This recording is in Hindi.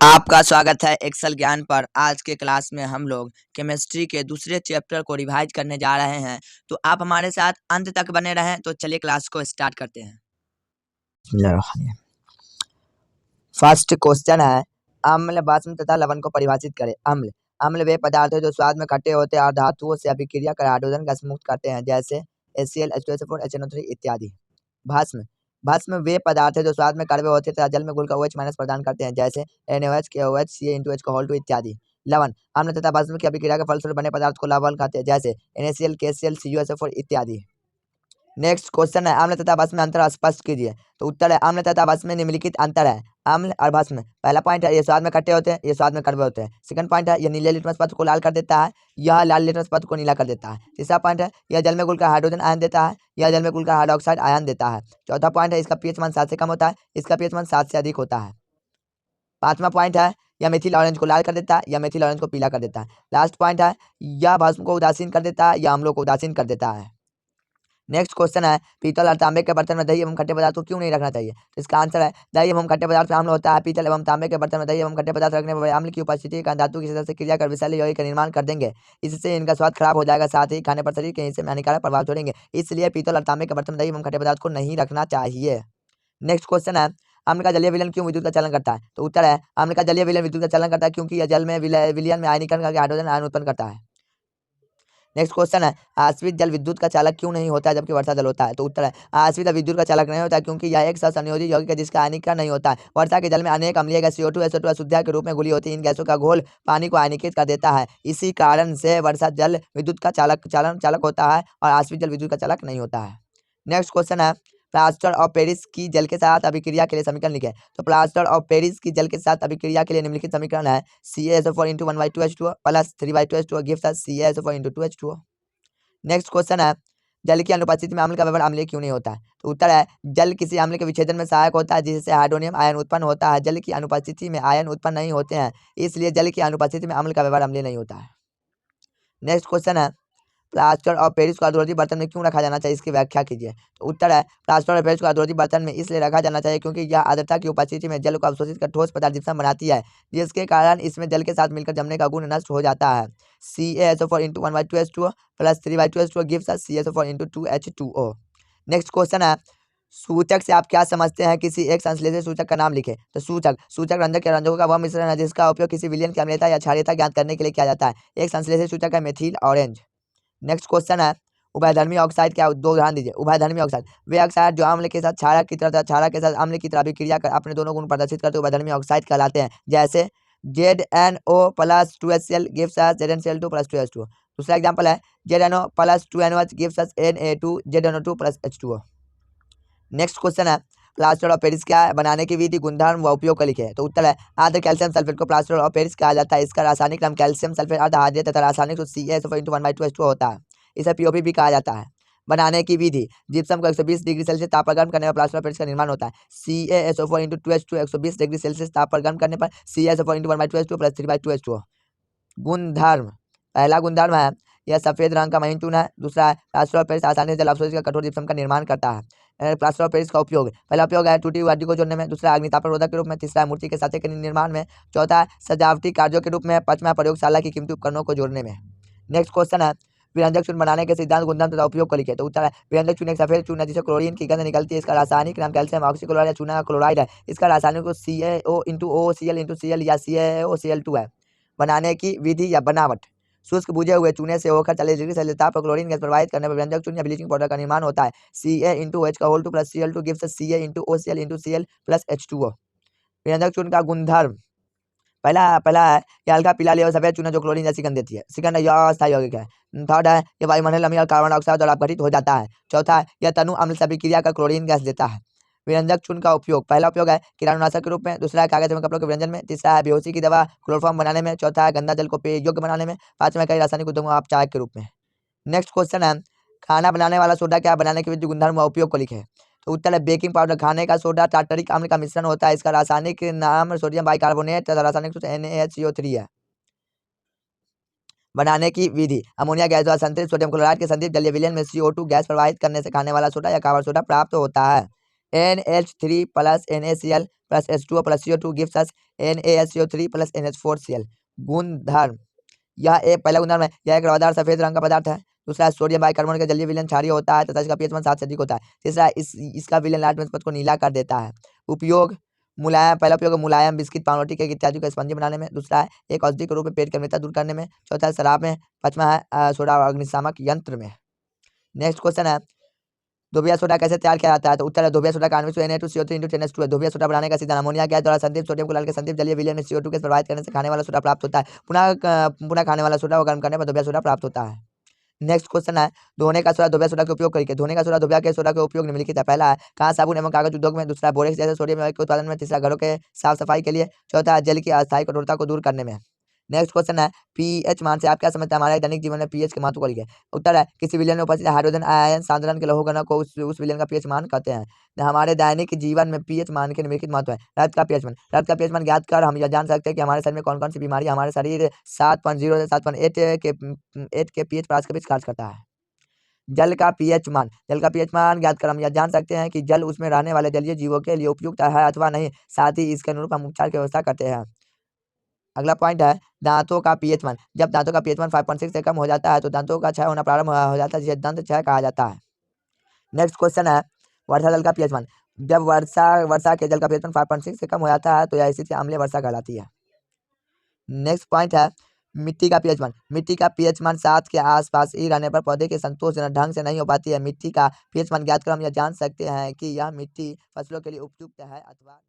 आपका स्वागत है एक्सेल ज्ञान पर। आज के क्लास में हम लोग केमिस्ट्री के दूसरे चैप्टर को रिवाइज करने जा रहे हैं, तो आप हमारे साथ अंत तक बने रहें। तो चलिए क्लास को स्टार्ट करते हैं। फर्स्ट क्वेश्चन है, अम्ल, वाष्प तथा लवण को परिभाषित करें। अम्ल अम्ल वे पदार्थ है जो स्वाद में खट्टे होते हैं और धातुओं से अभिक्रिया कर हाइड्रोजन गैस मुक्त करते हैं, जैसे HCl, H2SO4, HNO3 इत्यादि। भस्म भस्म वे पदार्थ है जो स्वाद में कड़वे होते हैं तथा जल में घुलकर OH- प्रदान करते हैं, जैसे NaOH, KOH, Ca(H) इत्यादि। लवण अम्ल तथा भस्म की अभिक्रिया के फलस्वरूप बने पदार्थ को लवण कहते हैं, जैसे NaCl, KCl, CuSO4 इत्यादि। नेक्स्ट क्वेश्चन है, अम्ल तथा भस्म में अंतर स्पष्ट कीजिए। तो उत्तर है, अम्ल तथा भस्म में निम्नलिखित अंतर है। अम्ल और भस्म, पहला पॉइंट है, ये स्वाद में खट्टे होते हैं, ये स्वाद में कड़वे होते हैं। सेकंड पॉइंट है, ये नीले लिटमस पत्र को लाल कर देता है, यह लाल लिटमस पत्र को नीला कर देता है। तीसरा पॉइंट है, यह जल में घुलकर हाइड्रोजन आयन देता है, यह जल में घुलकर हाइड्रोक्साइड आयन देता है। चौथा पॉइंट है, इसका पीएच मान 7 से कम होता है, इसका पीएच मान 7 से अधिक होता है। पांचवा पॉइंट है, यह मेथिल ऑरेंज को लाल कर देता है, यह मेथिल ऑरेंज को पीला कर देता है। लास्ट पॉइंट है, यह भस्म को उदासीन कर देता है, यह अम्लों को उदासीन कर देता है। नेक्स्ट क्वेश्चन है, पीतल और तांबे के बर्तन में दही एवं खट्टे पदार्थ को क्यों नहीं रखना चाहिए। तो इसका आंसर है, दही एवं खट्टे पदार्थ में अम्ल होता है। पीतल एवं तांबे के बर्तन में दही एवं खट्टे पदार्थ रखने पर अम्ल की उपस्थिति के कारण धातु की सतह से क्रिया कर विषैले यौगिक का निर्माण कर देंगे। इससे इनका स्वाद खराब हो जाएगा, साथ ही खाने पर शरीर के हिस्से में हानिकारक प्रभाव छोड़ेंगे। इसलिए पीतल और तांबे के बर्तन में दही एवं खट्टे पदार्थ को नहीं रखना चाहिए। नेक्स्ट क्वेश्चन है, अम्ल का जलीय विलयन क्यों विद्युत का चलन करता है। तो उत्तर है, अम्ल का जलीय विलयन विद्युत का चलन करता है क्योंकि यह जल में विलयन में आयनीकरण करके हाइड्रोजन आयन उत्पन्न करता है। नेक्स्ट क्वेश्चन है, आश्रित जल विद्युत का चालक क्यों नहीं होता है जबकि वर्षा जल होता है। तो उत्तर है, आश्रित विद्युत का चालक नहीं होता है क्योंकि यह एक सहसंयोजी यौगिक है जिसका आयनीकरण नहीं होता है। वर्षा के जल में अनेक अम्लीय गैस CO2 SO2 अशुद्धता के रूप में घुली होती है। इन गैसों का घोल पानी को आयनीकृत कर देता है। इसी कारण से वर्षा जल विद्युत का चालक होता है और आश्रित जल विद्युत का चालक नहीं होता है। नेक्स्ट क्वेश्चन है, प्लास्टर ऑफ पेरिस की जल के साथ अभिक्रिया के लिए समीकरण लिखें। तो प्लास्टर ऑफ पेरिस की जल के साथ अभिक्रिया के लिए निम्नलिखित समीकरण है, CaSO4 × 1/2H2O plus 3/2H2O gives us CaSO4 × 2H2O। Next question है, जल की अनुपस्थिति में अम्ल का व्यवहार अम्लीय क्यों नहीं होता है। तो उत्तर है, जल किसी अम्ल के विच्छेदन में सहायक होता है जिससे हाइड्रोनियम आयन उत्पन्न होता है। जल की अनुपस्थिति में आयन उत्पन्न नहीं होते हैं, इसलिए जल की अनुपस्थिति में अम्ल का व्यवहार अम्लीय नहीं होता है। नेक्स्ट क्वेश्चन है, प्लास्टर ऑफ पेरिस को अधोवर्ती बर्तन में क्यों रखा जाना चाहिए, इसकी व्याख्या कीजिए। तो उत्तर है, प्लास्टर ऑफ पेरिस को अधोवर्ती बर्तन में इसलिए रखा जाना चाहिए क्योंकि यह आर्द्रता की उपस्थिति में जल को अवशोषित कर ठोस पदार्थ जिप्सम बनाती है, जिसके कारण इसमें जल के साथ मिलकर जमने का गुण नष्ट हो जाता है। CaSO4 × 1/2H2O plus 3/2H2O gives us CaSO4 × 2H2O। Next question है, सूचक से आप क्या समझते हैं, किसी एक संश्लेषित सूचक का नाम लिखें। तो सूचक सूचक रंजक या रंजकों का वह मिश्रण है जिसका उपयोग किसी विलयन की अम्लीयता या क्षारीयता ज्ञात करने के लिए किया जाता है। एक संश्लेषित सूचक है मेथिल ऑरेंज। नेक्स्ट क्वेश्चन है, उभयधर्मी ऑक्साइड क्या, दो उदाहरण दीजिए। उभयधर्मी ऑक्साइड वे ऑक्साइड जो अम्ल के साथ क्षारक की तरह क्षारक के साथ अम्ल की तरह अभिक्रिया कर अपने दोनों गुण प्रदर्शित करते उभयधर्मी ऑक्साइड कहलाते हैं, जैसे ZnO plus 2HCl gives us ZnCl2 plus 2H2O। दूसरा एग्जांपल है, ZnO plus 2NOH gives us Na2 ZnO2 plus H2O। Next question है, प्लास्टर ऑफ पेरिस क्या है, बनाने की विधि, गुणधर्म व उपयोग का लिखे। तो उत्तर है, आर्द्र कैल्शियम सल्फेट को प्लास्टर ऑफ पेरिस कहा जाता है। इसका रासायनिक नाम कैल्शियम सल्फेट अर्ध हाइड्रेट तथा रासायनिक सूत्र CaSO4 × 1/2H2O होता है। इसे POP भी कहा जाता है। बनाने की विधि, जिप्सम को 120 डिग्री सेल्सियस ताप पर गर्म करने पर प्लास्टर ऑफ पेरिस का निर्माण होता है। CaSO4 × 2H2 120 डिग्री सेल्सियस ताप पर गर्म करने पर CaSO4 × 1/2H2O प्लस 3/2H2O। गुणधर्म, पहला गुणधर्म है, यह सफेद रंग का महीन चून है। दूसरा है, प्लास्टर ऑफ पेरिस आसानी से जल अवशोषित कर कठोर जिप्सम का निर्माण करता है। प्लास्टर ऑफ पेरिस का उपयोग, पहला उपयोग है टूटी हुई हड्डी को जोड़ने में। दूसरा है अग्निताप रोधक के रूप में। तीसरा है मूर्ति के साँचे के निर्माण में। चौथा है सजावटी कार्यों के रूप में। पांचवा प्रयोगशाला की कीमती उपकरणों को जोड़ने में। नेक्स्ट क्वेश्चन है, विरंजक चूर्ण बनाने के सिद्धांत, गुणधर्म तथा उपयोग को लिखे। तो उत्तर है, विरंजक चूर्ण एक सफेद चूर्ण है जिसे क्लोरीन की गंध निकलती है। इसका रासायनिक नाम कैल्शियम ऑक्सीक्लोराइड या चूना का क्लोराइड है। इसका रासायनिक रूप CaO × OCl या CaOCl2 है। बनाने की विधि या बनावट, शुष्क बुझे हुए चूने से होकर 40 डिग्री सेल्सियस ताप पर क्लोरीन गैस प्रवाहित करने पर व्यंजक चूर्ण या ब्लीचिंग पाउडर का निर्माण होता है। Ca(H2) plus Cl2 gives us Ca(OCl) Cl plus H2O। व्यंजक चूर्ण का गुणधर्म, पहला पहला है, यह हल्का पीला लिया सफेद चूना जो क्लोरीन जैसी गंध देती है। सेकंड है, यह अस्थायी यौगिक है। थर्ड है, यह वायुमंडल अम्ल और कार्बन डाइऑक्साइड द्वारा अपघटित हो जाता है। चौथा है, यह तनु अम्ल से अभिक्रिया कर क्लोरीन गैस देता है। व्यंजक चूर्ण का उपयोग, पहला उपयोग है कीटाणुनाशक के रूप में। दूसरा है कागज एवं कपड़ों के व्यंजन में। तीसरा है बेहोशी की दवा क्लोरोफॉर्म बनाने में। चौथा है गंदा जल को पेय योग्य बनाने में। पांचवा है कई रासायनिक उद्योगों अपचायक के रूप में। नेक्स्ट क्वेश्चन है, खाना बनाने वाला सोडा क्या, बनाने के विधि, गुणधर्म व उपयोग को लिखे। तो उत्तर है, बेकिंग पाउडर खाने का सोडा टार्टरिक अम्ल का मिश्रण होता है। इसका रासायनिक नाम सोडियम बाइकार्बोनेट तथा रासायनिक सूत्र NaHCO3 है। बनाने की विधि, अमोनिया गैस द्वारा संतृप्त सोडियम क्लोराइड के संतृप्त जलीय विलयन में CO2 गैस प्रवाहित करने से खाने वाला सोडा या खाबर सोडा प्राप्त होता है। NH3 plus NaCl plus H2O plus CO2 gives us NaSO3 plus NH4Cl। गुणधर्म, यह एक पहला गुणधर्म है, यह एक रौदार सफेद रंग का पदार्थ है। दूसरा, सोडियम बाइकार्बोनेट का जलीय विलयन क्षारीय होता है तथा इसका pH मान 7 से अधिक होता है। तीसरा, इसका विलयन लाटमेस पथ को नीला कर देता है। उपयोग, मुलायम, पहला उपयोग मुलायम बिस्किट, पावरोटी केक इत्यादि को स्पंजी बनाने में। दूसरा है एक औषधि के रूप में पेट की अम्लता दूर करने में। चौथा है शराब में। पांचवा है सोडा और अग्निशामक यंत्र में। नेक्स्ट क्वेश्चन है, धोबिया सोडा कैसे तैयार किया जाता है? तो उत्तर है धोबिया सोडा का आणविक Na2CO3 × 10H2 है। धोबिया सोडा बनाने का सीधा अमोनिया गैस द्वारा संदीप सोडियम को डालकर संदीप जलीय विलयन में CO2 के प्रभावित करने से खाने वाला सोडा प्राप्त होता है। पुनः खाने वाला सोडा को गर्म करने पर धोबिया सोडा प्राप्त होता है। नेक्स्ट क्वेश्चन है, धोने का सोडा धोबिया सोडा के उपयोग करके। धोने का सोडा धोबिया के सोडा के उपयोग निम्नलिखित है। पहला है कहाँ साबुन एवं कागज उद्योग में। दूसरा, बोरेक्स जैसे सोडियम के उत्पादन में। तीसरा, घरों के साफ सफाई के लिए। चौथा है जल की अस्थायी कठोरता को दूर करने में। नेक्स्ट क्वेश्चन है, पीएच मान से आप क्या समझते हैं? हमारे दैनिक जीवन में पीएच के महत्व को लिखिए। उत्तर है किसी विलयन में उपस्थित हाइड्रोजन आयन सांद्रण के लौह कणों को उस विलयन का पीएच मान कहते हैं। हमारे दैनिक जीवन में पीएच मान के निम्नलिखित महत्व है। रक्त का पीएच मान, रक्त का पीएच मान ज्ञात कर हम यह जान सकते हैं कि हमारे शरीर में कौन कौन सी बीमारी हमारे शरीर 7.0 से 7.8 के पीएच पास के बीच कार्य करता है। जल का पीएच मान, जल का पीएच मान ज्ञात कर हम यह जान सकते हैं कि जल उसमें रहने वाले जलीय जीवों के लिए उपयुक्त है अथवा नहीं। साथ ही इसके अनुरूप हम उपचार की व्यवस्था करते हैं। अगला पॉइंट है दांतों का पीएच मान। जब दांतों का पीएच मान 5.6 से कम हो जाता है तो दांतों का क्षय होना प्रारंभ हो जाता है, जिसे दंत क्षय कहा जाता है। नेक्स्ट क्वेश्चन है, वर्षा जल का पीएच मान। जब वर्षा के जल का पीएच मान 5.6 से कम हो जाता है तो यह स्थिति अम्लीय वर्षा कहलाती है। नेक्स्ट पॉइंट है मिट्टी का पीएच मान। मिट्टी का पीएच मान 7 के आसपास ही रहने पर पौधे की संतोषजनक ढंग से नहीं हो पाती है। मिट्टी का पीएच मान ज्ञात कर हम यह जान सकते हैं कि यह मिट्टी फसलों के लिए उपयुक्त है अथवा